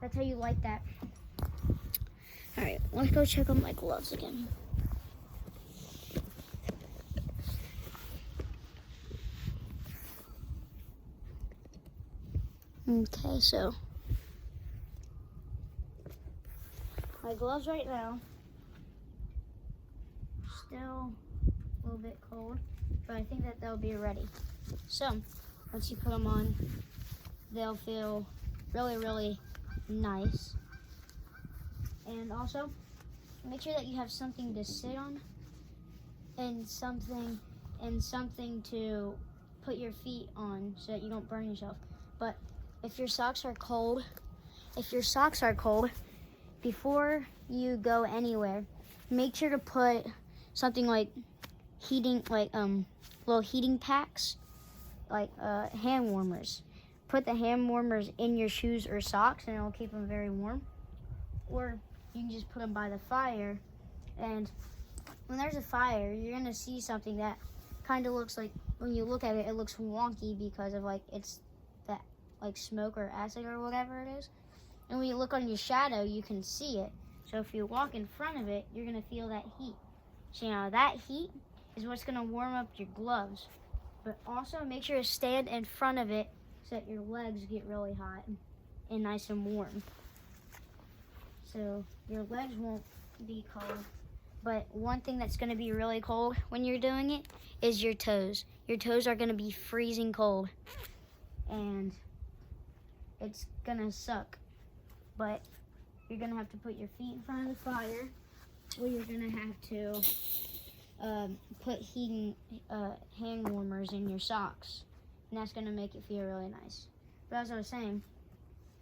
That's how you light that. All right, let's go check on my gloves again. Okay, so my gloves right now, still a little bit cold, but I think that they'll be ready. So once you put them on, they'll feel really, really nice. And also, make sure that you have something to sit on and something to put your feet on so that you don't burn yourself. But if your socks are cold, before you go anywhere, make sure to put something like little heating packs, like hand warmers. Put the hand warmers in your shoes or socks, and it'll keep them very warm. Or you can just put them by the fire, and when there's a fire, you're gonna see something that kind of looks like, when you look at it, it looks wonky because of it's that smoke or acid or whatever it is. And when you look on your shadow, you can see it. So if you walk in front of it, you're gonna feel that heat. So that heat is what's gonna warm up your gloves. But also make sure to stand in front of it so that your legs get really hot and nice and warm. So your legs won't be cold. But one thing that's gonna be really cold when you're doing it is your toes. Your toes are gonna be freezing cold. And it's gonna suck. But you're gonna have to put your feet in front of the fire, or you're gonna have to put heating hand warmers in your socks, and that's gonna make it feel really nice. But as I was saying,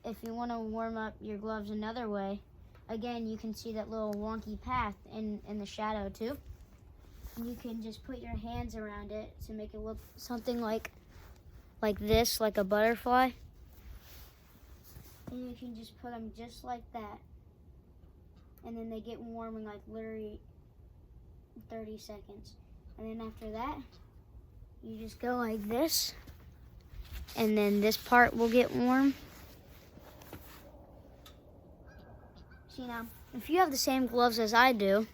if you want to warm up your gloves another way, again, you can see that little wonky path in the shadow too. You can just put your hands around it to make it look something like this, like a butterfly. And you can just put them just like that. And then they get warm in literally 30 seconds. And then after that, you just go like this. And then this part will get warm. See now, if you have the same gloves as I do,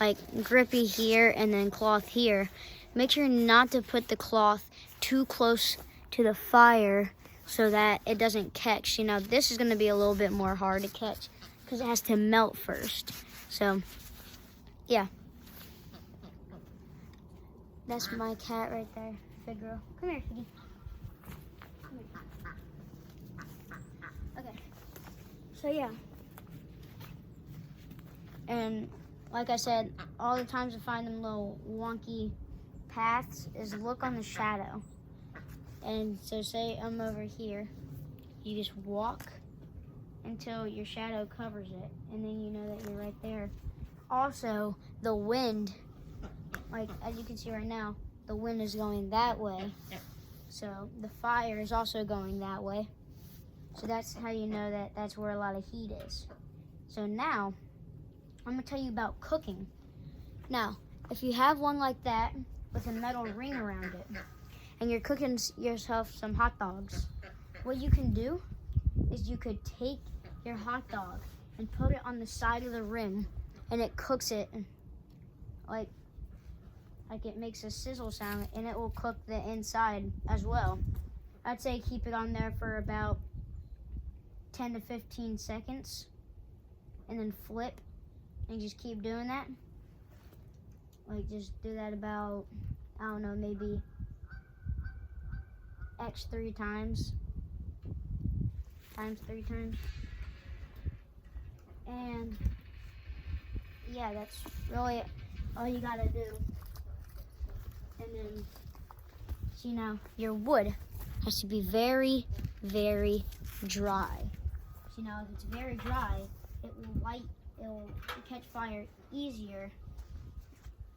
like grippy here and then cloth here, make sure not to put the cloth too close to the fire so that it doesn't catch. This is gonna be a little bit more hard to catch because it has to melt first. So, yeah. That's my cat right there, Figaro. Come here, Figgy. Come here. Okay. So, yeah. And like I said, all the times I find them little wonky paths is look on the shadow. And so say I'm over here, you just walk until your shadow covers it, and then you know that you're right there. Also, the wind, as you can see right now, the wind is going that way. So the fire is also going that way. So that's how you know that that's where a lot of heat is. So now, I'm gonna tell you about cooking. Now, if you have one like that with a metal ring around it, and you're cooking yourself some hot dogs, what you can do is you could take your hot dog and put it on the side of the rim, and it cooks it like it makes a sizzle sound, and it will cook the inside as well. I'd say keep it on there for about 10 to 15 seconds, and then flip, and just keep doing that. Just do that about, I don't know, maybe X 3 times, times 3 times. And yeah, that's really all you gotta do. And then, see now, your wood has to be very, very dry. See now, if it's very dry, it will catch fire easier.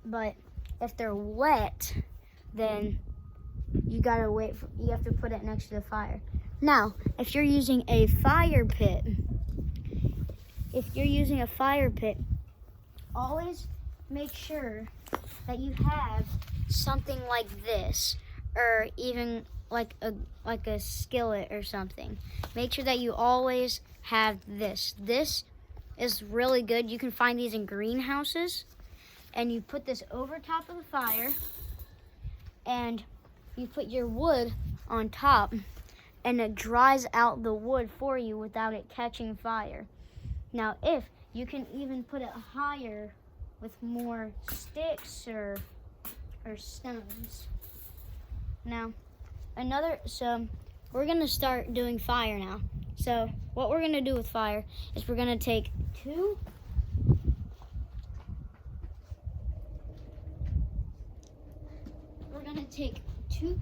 But if they're wet, then you gotta you have to put it next to the fire. Now, if you're using a fire pit, always make sure that you have something like this, or even like a skillet or something. Make sure that you always have this. This is really good. You can find these in greenhouses. And you put this over top of the fire. And you put your wood on top. And it dries out the wood for you without it catching fire. Now, if you can even put it higher with more sticks or stones. Now, so we're gonna start doing fire now. So what we're gonna do with fire is we're gonna take two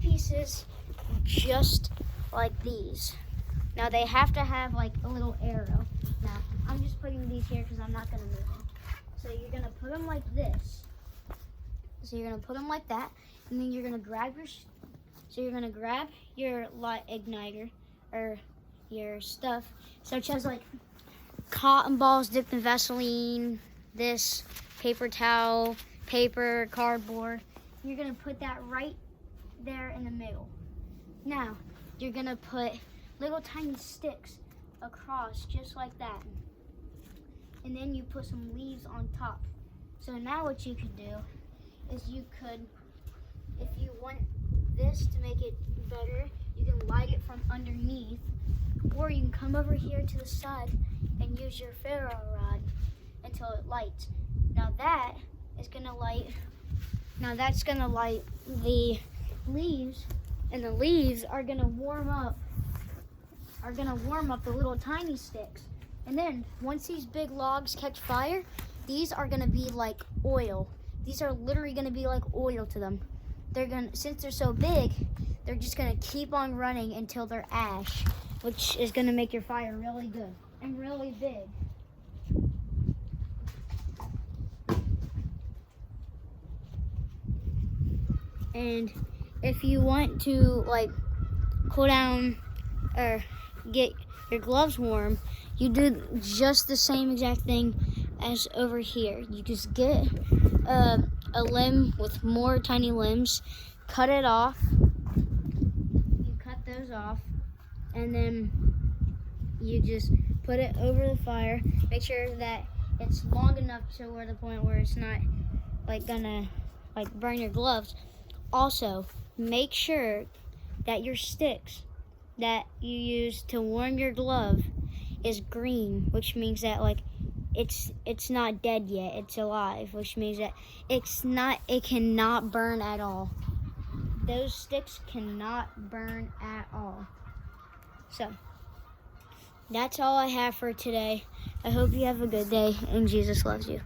pieces just like these. Now they have to have like a little arrow. Now I'm just putting these here because I'm not gonna move them. So you're gonna put them like this. So you're gonna put them like that, and then you're gonna grab your light igniter or your stuff, such as like cotton balls dipped in Vaseline, this paper towel, paper, cardboard. You're gonna put that right there in the middle. Now you're gonna put little tiny sticks across just like that, and then you put some leaves on top. So now what you could do is you could, if you want this to make it better, you can light it from underneath, or you can come over here to the side and use your ferro rod until it lights. Now that is gonna light, that's gonna light the leaves, and the leaves are gonna warm up the little tiny sticks. And then once these big logs catch fire, these are gonna be like oil. These are literally gonna be like oil to them. Since they're so big, they're just gonna keep on running until they're ash, which is gonna make your fire really good and really big. And if you want to like cool down or get your gloves warm, you do just the same exact thing as over here. You just get a limb with more tiny limbs, cut it off. You cut those off, and then you just put it over the fire. Make sure that it's long enough to where the point where it's not like gonna like burn your gloves. Also, make sure that your sticks that you use to warm your glove is green, which means that like it's not dead yet, it's alive, which means that it cannot burn at all. Those sticks cannot burn at all. So that's all I have for today. I hope you have a good day, and Jesus loves you.